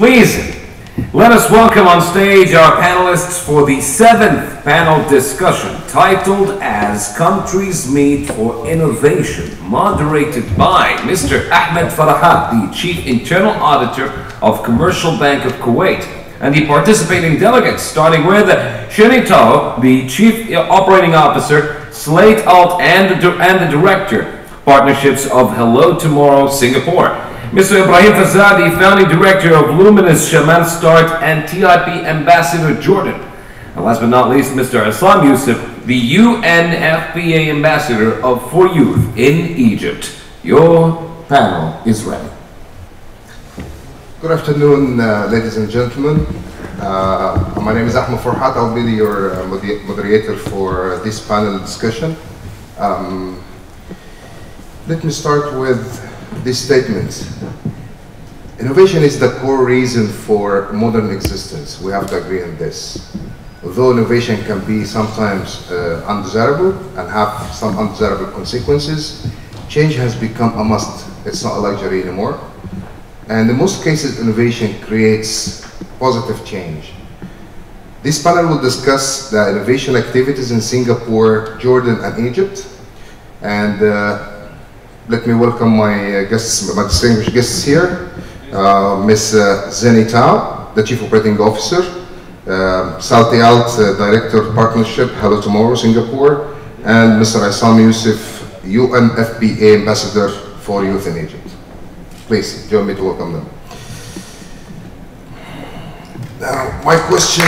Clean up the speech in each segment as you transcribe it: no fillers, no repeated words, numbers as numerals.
Please, let us welcome on stage our panelists for the 7th panel discussion, titled as Countries Meet for Innovation, moderated by Mr. Ahmed Farahat, the Chief Internal Auditor of Commercial Bank of Kuwait, and the participating delegates, starting with Xinyi, the Chief Operating Officer, Slate Alt, and the Director, Partnerships of Hello Tomorrow, Singapore. Mr. Ibrahim Faza, the Founding Director of Luminus, ShamalStar, and TIP Ambassador, Jordan. And last but not least, Mr. Essam Youssef, the UNFPA Ambassador for Youth in Egypt. Your panel is ready. Good afternoon, ladies and gentlemen. My name is Ahmed Farahat. I'll be your moderator for this panel discussion. Let me start with this statement. Innovation is the core reason for modern existence. We have to agree on this. Although innovation can be sometimes undesirable and have some undesirable consequences, change has become a must. It's not a luxury anymore. And in most cases, innovation creates positive change. This panel will discuss the innovation activities in Singapore, Jordan, and Egypt. And let me welcome my guests, my distinguished guests here. Ms. Xinyi, the Chief Operating Officer. Salty Alt, Director of Partnership, Hello Tomorrow, Singapore. And Mr. Essam Youssef, UNFPA Ambassador for Youth in Egypt. Please join me to welcome them. Now, my question.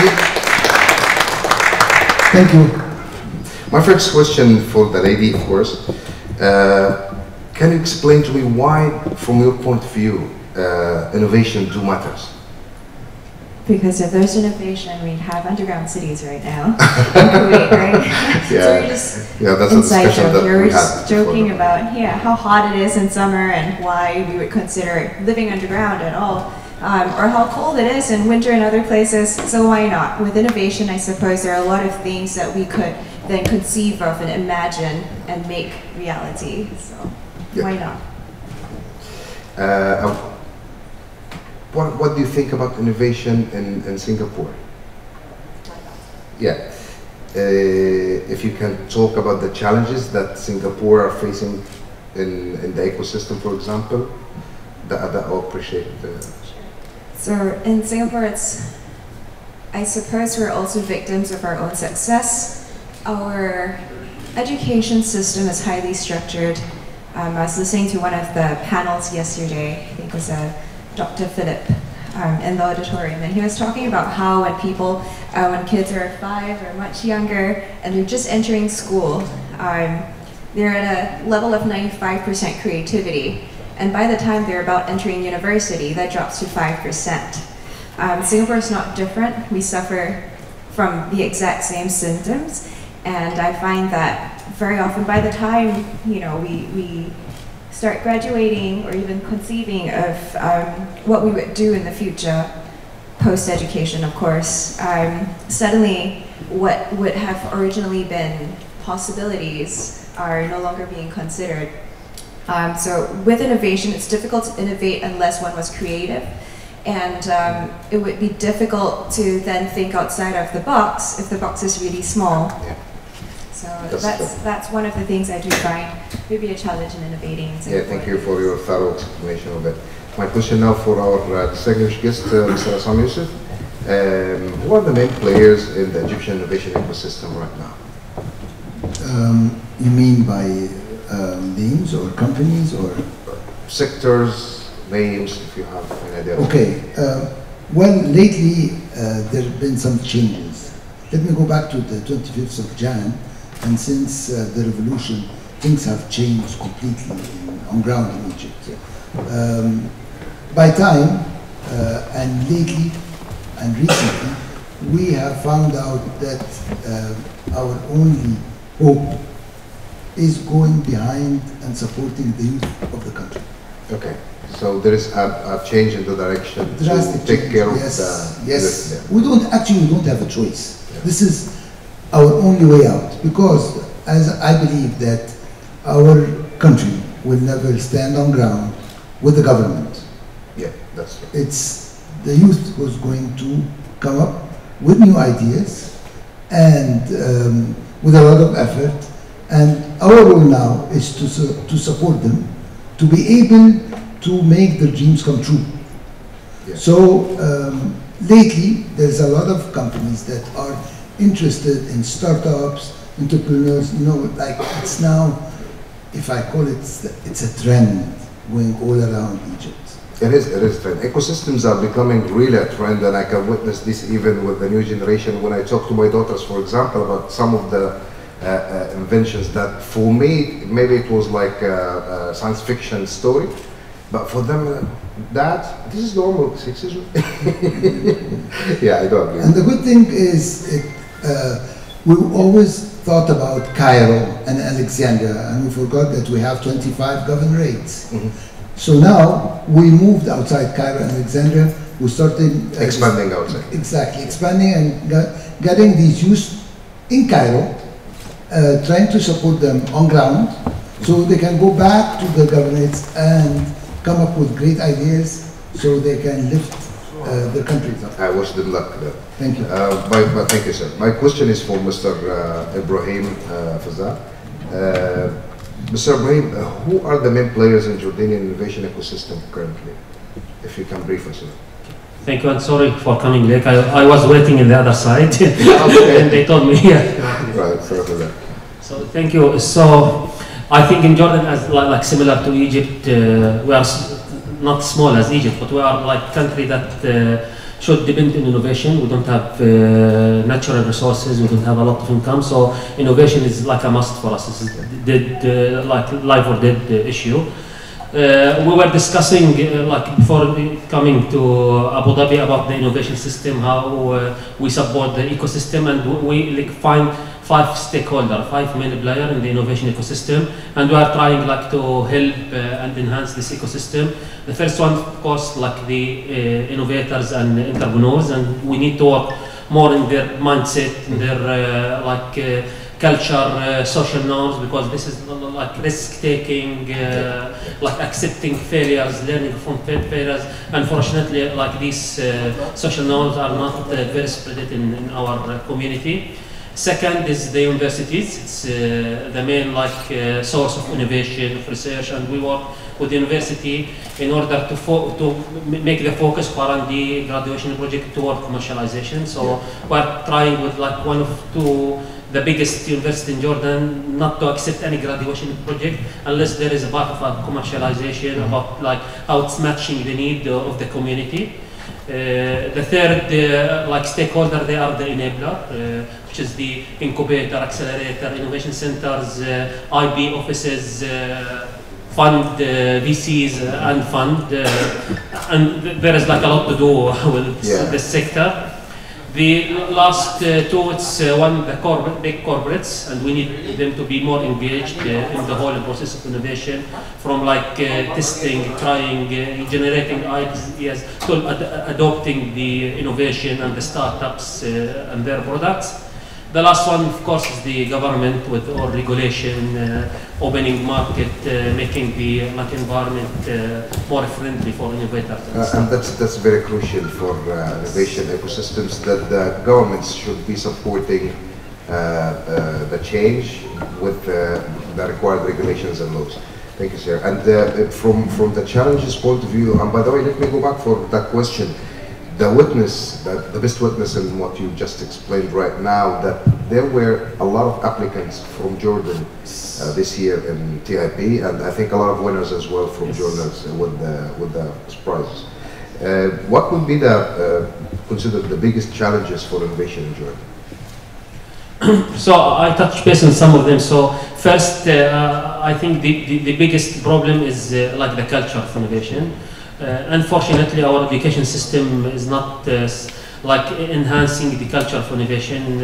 Thank you. My first question for the lady, of course. Can you explain to me why, from your point of view, innovation matters? Because if there's innovation, we'd have underground cities right now in Kuwait, right? Yeah, so we're just that's a discussion that we're we just had joking about how hot it is in summer and why we would consider living underground at all, or how cold it is in winter in other places. So why not? With innovation, I suppose there are a lot of things that we could then conceive of and imagine and make reality. So why not? What do you think about innovation in Singapore? Yeah. If you can talk about the challenges that Singapore are facing in the ecosystem, for example, that I'll appreciate. So in Singapore, I suppose we're also victims of our own success. Our education system is highly structured. I was listening to one of the panels yesterday, I think it was Dr. Philip in the auditorium, and he was talking about how when kids are 5 or much younger and they're just entering school, they're at a level of 95% creativity, and by the time they're about entering university, that drops to 5%. Singapore is not different. We suffer from the exact same symptoms, and I find that very often by the time we start graduating or even conceiving of what we would do in the future, post-education of course, suddenly what would have originally been possibilities are no longer being considered. So with innovation, it's difficult to innovate unless one was creative, and it would be difficult to then think outside of the box if the box is really small. Yeah. So that's one of the things I do find maybe a challenge in innovating. Yeah, thank you for your thorough explanation of it. My question now for our distinguished guest, Mr. Essam Youssef. Who are the main players in the Egyptian innovation ecosystem right now? You mean by names or companies or? Sectors, names, if you have an idea. Okay. Well, lately there have been some changes. Let me go back to the 25th of Jan. And since the revolution, things have changed completely on ground in Egypt. By time, and lately and recently, we have found out that our only hope is going behind and supporting the youth of the country. Okay, so there is a change in the direction Drastic to take change. care of Yes, the... yes. Yeah. We don't have a choice. Yeah. This is our only way out, because as I believe that our country will never stand on ground with the government. Yeah, that's true. It's the youth was going to come up with new ideas and with a lot of effort. And our role now is to support them, to be able to make their dreams come true. Yeah. So lately, there's a lot of companies that are interested in startups, entrepreneurs. You know, like it's now, if I call it, it's a trend going all around Egypt. It is a trend. Ecosystems are becoming really a trend, and I can witness this even with the new generation. When I talk to my daughters, for example, about some of the inventions that for me, maybe it was like a science fiction story, but for them, Dad, this is normal, sexism. Yeah, I don't agree. And the good thing is, we always thought about Cairo and Alexandria, and we forgot that we have 25 governorates. So now we moved outside Cairo and Alexandria. We started Expanding outside. Exactly, expanding and getting these youth in Cairo, trying to support them on ground, so they can go back to the governorates and come up with great ideas, so they can lift their countries up. I wish them luck there. Thank you. Thank you, sir. My question is for Mr. Ibrahim Faza. Mr. Ibrahim, who are the main players in Jordanian innovation ecosystem currently? If you can brief us. Thank you, and sorry for coming late. I was waiting in the other side, and they told me. Right, sorry for that. So thank you. So I think in Jordan, as like similar to Egypt, we are not small as Egypt, but we are like country that should depend on innovation. We don't have natural resources. We don't have a lot of income. So innovation is like a must for us. It's like life or dead issue. We were discussing like before coming to Abu Dhabi about the innovation system, how we support the ecosystem, and we like find 5 stakeholders, 5 main players in the innovation ecosystem, and we are trying like to help and enhance this ecosystem. The first one, of course, like the innovators and entrepreneurs, and we need to work more in their mindset, in their culture, social norms, because this is like risk-taking, like accepting failures, learning from failures. Unfortunately, like these social norms are not very spread in our community. Second is the universities. It's the main like source of innovation, of research, and we work with the university in order to make the focus for R&D graduation project toward commercialization. So we're trying with like one of the biggest university in Jordan not to accept any graduation project unless there is a part of a commercialization about like how it's matching the need of the community. The third like stakeholder, they are the enabler, which is the incubator, accelerator, innovation centers, IB offices, fund VCs and fund, and there is like a lot to do with this sector. The last two, it's one, the big corporates, and we need them to be more engaged in the whole process of innovation, from like testing, trying, generating ideas, to adopting the innovation and the startups and their products. The last one, of course, is the government with all regulation, opening market, making the environment more friendly for innovators. And that's very crucial for innovation ecosystems, that the governments should be supporting the change with the required regulations and laws. Thank you, sir. And from the challenges point of view, and by the way, let me go back for that question. The best witness in what you just explained right now, that there were a lot of applicants from Jordan this year in TIP, and I think a lot of winners as well from Jordan with the prizes. What would be considered the biggest challenges for innovation in Jordan? So I touched base on some of them. So first, I think the biggest problem is like the culture of innovation. Unfortunately, our education system is not like enhancing the culture of innovation.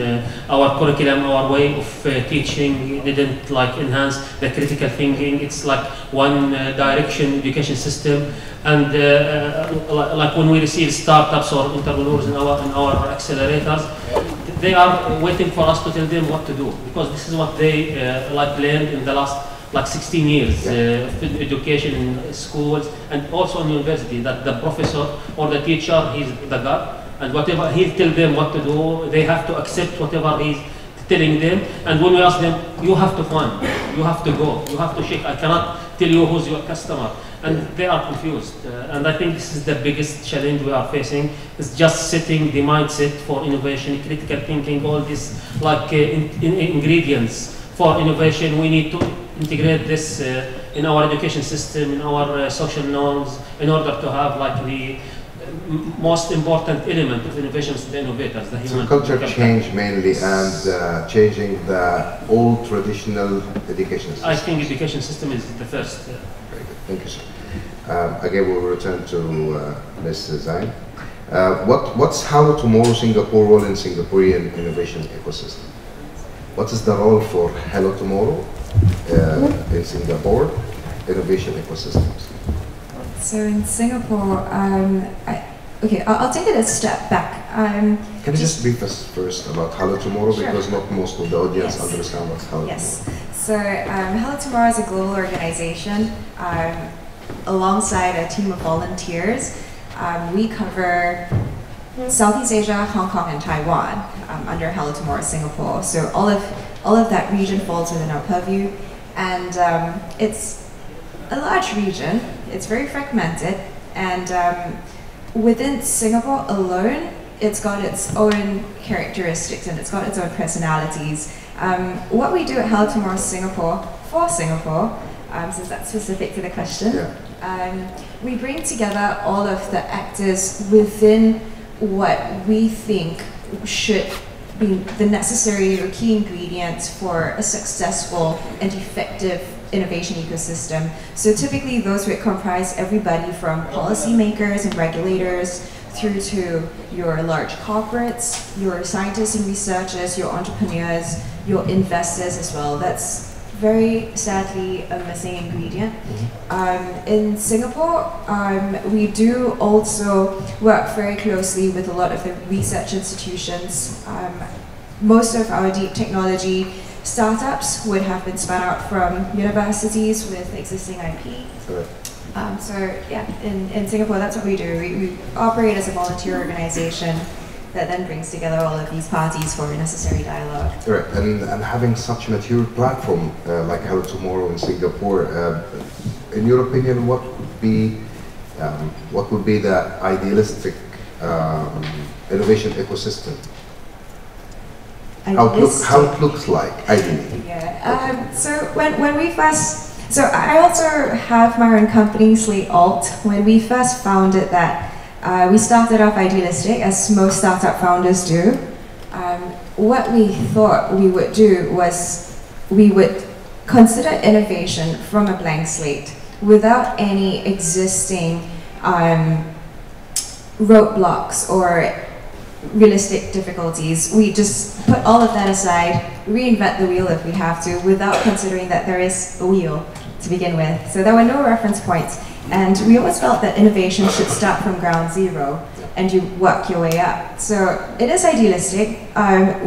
Our curriculum, our way of teaching didn't like enhance the critical thinking. It's like one direction education system. And like when we receive startups or entrepreneurs in our accelerators, they are waiting for us to tell them what to do, because this is what they like learned in the last like 16 years of education in schools and also in university, that the professor or the teacher, he's the God, and whatever he'll tell them what to do, they have to accept whatever he's telling them. And when we ask them, you have to fund, you have to go, you have to shake, I cannot tell you who's your customer. And they are confused. And I think this is the biggest challenge we are facing, is just setting the mindset for innovation, critical thinking, all these like ingredients for innovation. We need to integrate this in our education system, in our social norms, in order to have like the most important element of innovation is the innovators, the human. So culture change mainly, and changing the old traditional education system. I think education system is the first. Very good, thank you, sir. Again, we'll return to Ms. Zain. What's Hello Tomorrow Singapore role in Singaporean innovation ecosystem? What is the role for Hello Tomorrow in Singapore innovation ecosystems? So in Singapore, I'll take it a step back. Can you just brief us first about Hello Tomorrow, Sure. because not most of the audience Yes. understand what's Hello Yes. Tomorrow. So Hello Tomorrow is a global organization alongside a team of volunteers. We cover Southeast Asia, Hong Kong, and Taiwan under Hello Tomorrow Singapore. So all of that region falls within our purview, and it's a large region. It's very fragmented, and within Singapore alone, it's got its own characteristics and it's got its own personalities. What we do at Hello Tomorrow Singapore, for Singapore, since that's specific to the question, we bring together all of the actors within what we think should be the necessary or key ingredients for a successful and effective innovation ecosystem. So typically those would comprise everybody from policymakers and regulators through to your large corporates, your scientists and researchers, your entrepreneurs, your investors as well. That's very sadly a missing ingredient. In Singapore, we do also work very closely with a lot of the research institutions. Most of our deep technology startups would have been spun out from universities with existing IP. So yeah, in Singapore, that's what we do. We operate as a volunteer organization that then brings together all of these parties for necessary dialogue. Right, and having such a mature platform like Hello Tomorrow in Singapore, in your opinion, what would be the idealistic innovation ecosystem? How it looks like, ideally. Yeah. So when we first, so I also have my own company, Slate Alt. When we first founded that, we started off idealistic, as most startup founders do. What we thought we would do was we would consider innovation from a blank slate without any existing roadblocks or realistic difficulties. We just put all of that aside, reinvent the wheel if we have to, without considering that there is a wheel to begin with. So there were no reference points. And we always felt that innovation should start from ground zero and you work your way up. So it is idealistic.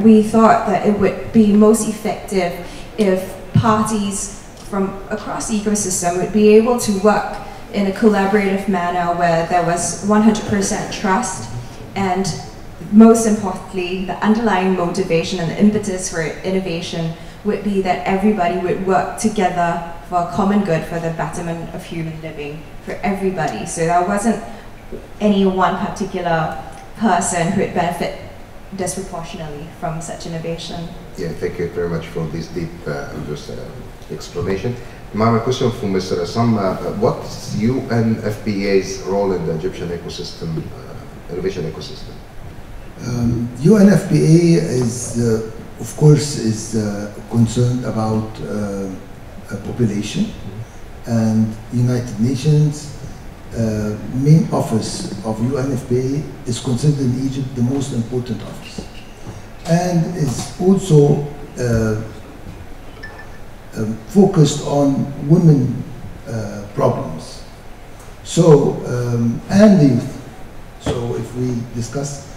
We thought that it would be most effective if parties from across the ecosystem would be able to work in a collaborative manner where there was 100% trust, and most importantly, the underlying motivation and the impetus for innovation would be that everybody would work together for a common good, for the betterment of human living, for everybody. So there wasn't any one particular person who would benefit disproportionately from such innovation. Yeah, thank you very much for this deep explanation. My question for Mr. Essam, what's UNFPA's role in the Egyptian ecosystem, innovation ecosystem? UNFPA is, of course, is concerned about population, and United Nations main office of UNFPA is considered in Egypt the most important office, and is also focused on women problems. So, and the youth. So if we discuss,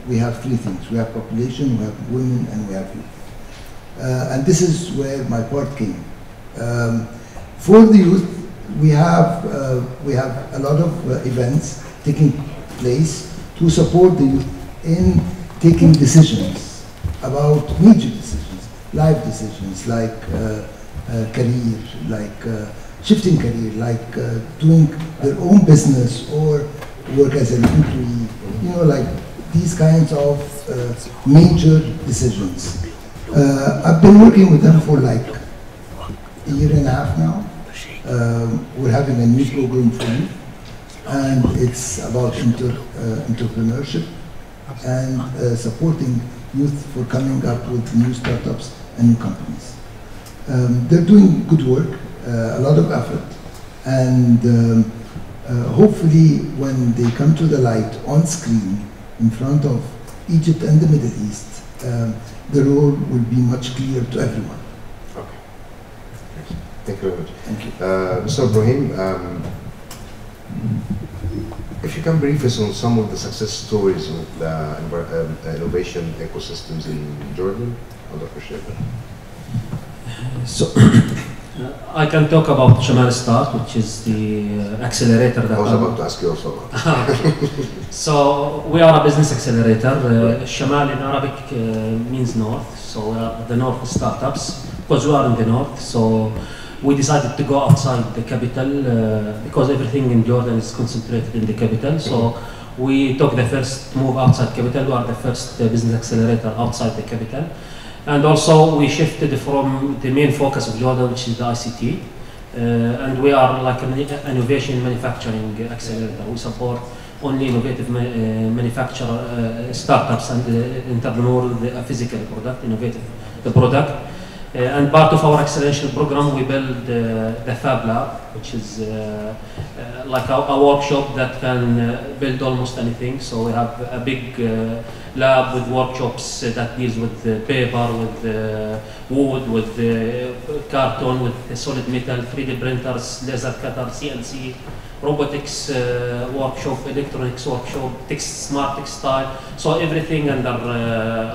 we have three things. We have population, we have women, and we have youth. And this is where my part came. For the youth, we have a lot of events taking place to support the youth in taking decisions about major decisions, life decisions like career, like shifting career, like doing their own business or work as an employee, you know, like these kinds of major decisions. I've been working with them for like a year and a half now. We're having a new program for youth, and it's about entrepreneurship and supporting youth for coming up with new startups and new companies. They're doing good work, a lot of effort, and hopefully when they come to the light on screen in front of Egypt and the Middle East, the role will be much clearer to everyone. Okay. Thank you very much. Thank you. Mr. Ibrahim, if you can brief us on some of the success stories of the innovation ecosystems in Jordan, I'd appreciate that. So, I can talk about ShamalStar, which is the accelerator that I was about to ask you also about that. So, we are a business accelerator. Shamal in Arabic means north, so we are the north startups, because we are in the north. So, we decided to go outside the capital because everything in Jordan is concentrated in the capital. So, we took the first move outside capital. We are the first business accelerator outside the capital. And also we shifted from the main focus of Jordan, which is the ICT, and we are like an innovation manufacturing accelerator. We support only innovative manufacturer startups and entrepreneurs, the physical product, innovative the product. And part of our acceleration program, we build the Fab Lab, which is like a workshop that can build almost anything. So we have a big lab with workshops that deals with paper, with wood, with carton, with solid metal, 3D printers, laser cutter, CNC, robotics workshop, electronics workshop, smart textile. So everything under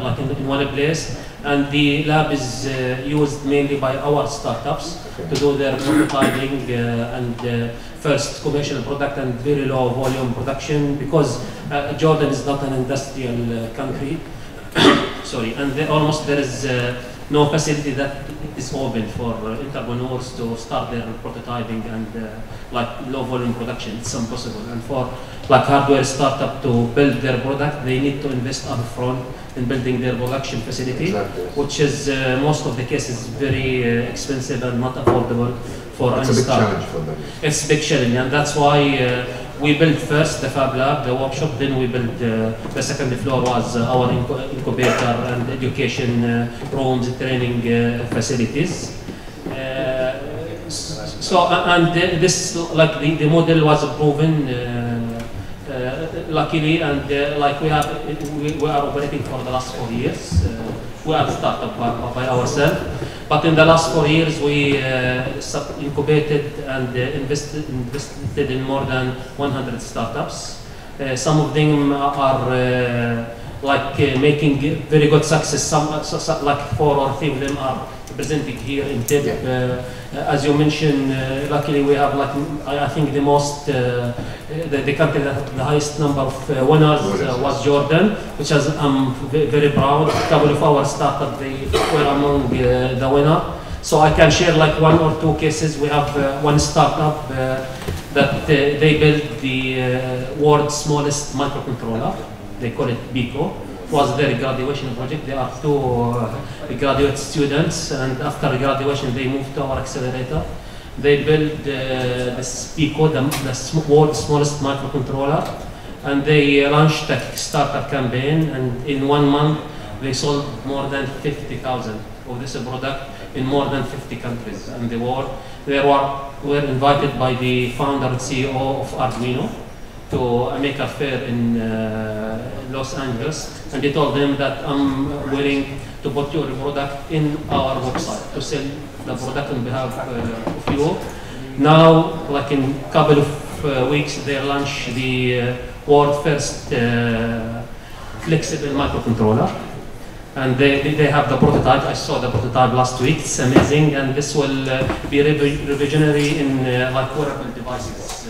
like in one place. And the lab is used mainly by our startups to do their prototyping and first commercial product and very low volume production, because Jordan is not an industrial country. Sorry, and there is no facility that is open for entrepreneurs to start their prototyping and like low volume production. It's impossible. And for like hardware startup to build their product, they need to invest upfront in building their production facility, exactly, yes. Which is most of the cases very expensive and not affordable for any It's a big startup. challenge for them. It's a big challenge, and that's why we built first the Fab Lab, the workshop, then we built the second floor was our incubator and education rooms, training facilities. So, and this, like the model was proven luckily, and like we are operating for the last 4 years. We are a startup by ourselves, but in the last 4 years we incubated and invested in more than 100 startups. Some of them are like making very good success. Some like 4 or 3 of them are presenting here in TIP. Yeah. As you mentioned, luckily we have like I think the most the country that had the highest number of winners was Jordan, which is I'm very proud. A couple of our startups they were among the winner. So I can share like 1 or 2 cases. We have one startup that they built the world's smallest microcontroller. They call it Pico. It was their graduation project. There are 2 graduate students, and after graduation they moved to our accelerator. They built this Pico, the world's smallest microcontroller, and they launched a Kickstarter campaign, and in 1 month they sold more than 50,000 of this product in more than 50 countries in the world. They were invited by the founder and CEO of Arduino to a maker fair in Los Angeles, and they told them that I'm willing to put your product in our website to sell the product on behalf of you. Now, like in a couple of weeks, they launch the world first flexible microcontroller, And they have the prototype. I saw the prototype last week. It's amazing, and this will be revisionary in like wearable devices.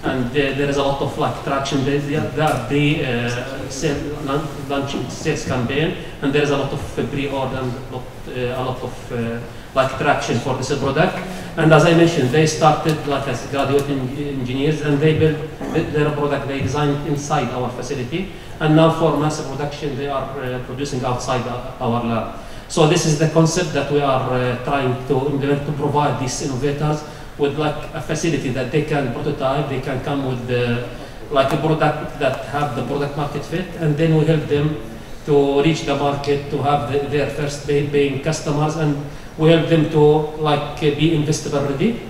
And there is a lot of like traction. They are launching sales campaign, and there is a lot of pre-order and a lot of like traction for this product. And as I mentioned, they started like as graduate engineers, and they built their product. They designed inside our facility, and now for mass production, they are producing outside our lab. So this is the concept that we are trying to implement, to provide these innovators with like a facility that they can prototype. They can come with like a product that have the product market fit, and then we help them to reach the market, to have their first paying customers, and we help them to like be investable ready,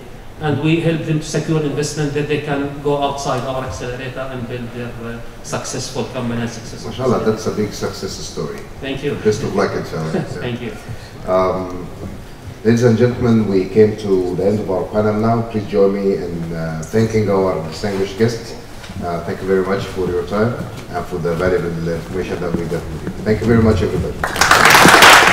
and we help them to secure investment that they can go outside our accelerator and build their successful company and successful. MashaAllah, that's a big success story. Thank you. Best of luck, inshallah. Thank you. Ladies and gentlemen, we came to the end of our panel now. Please join me in thanking our distinguished guests. Thank you very much for your time and for the valuable information that we got. Thank you very much, everybody.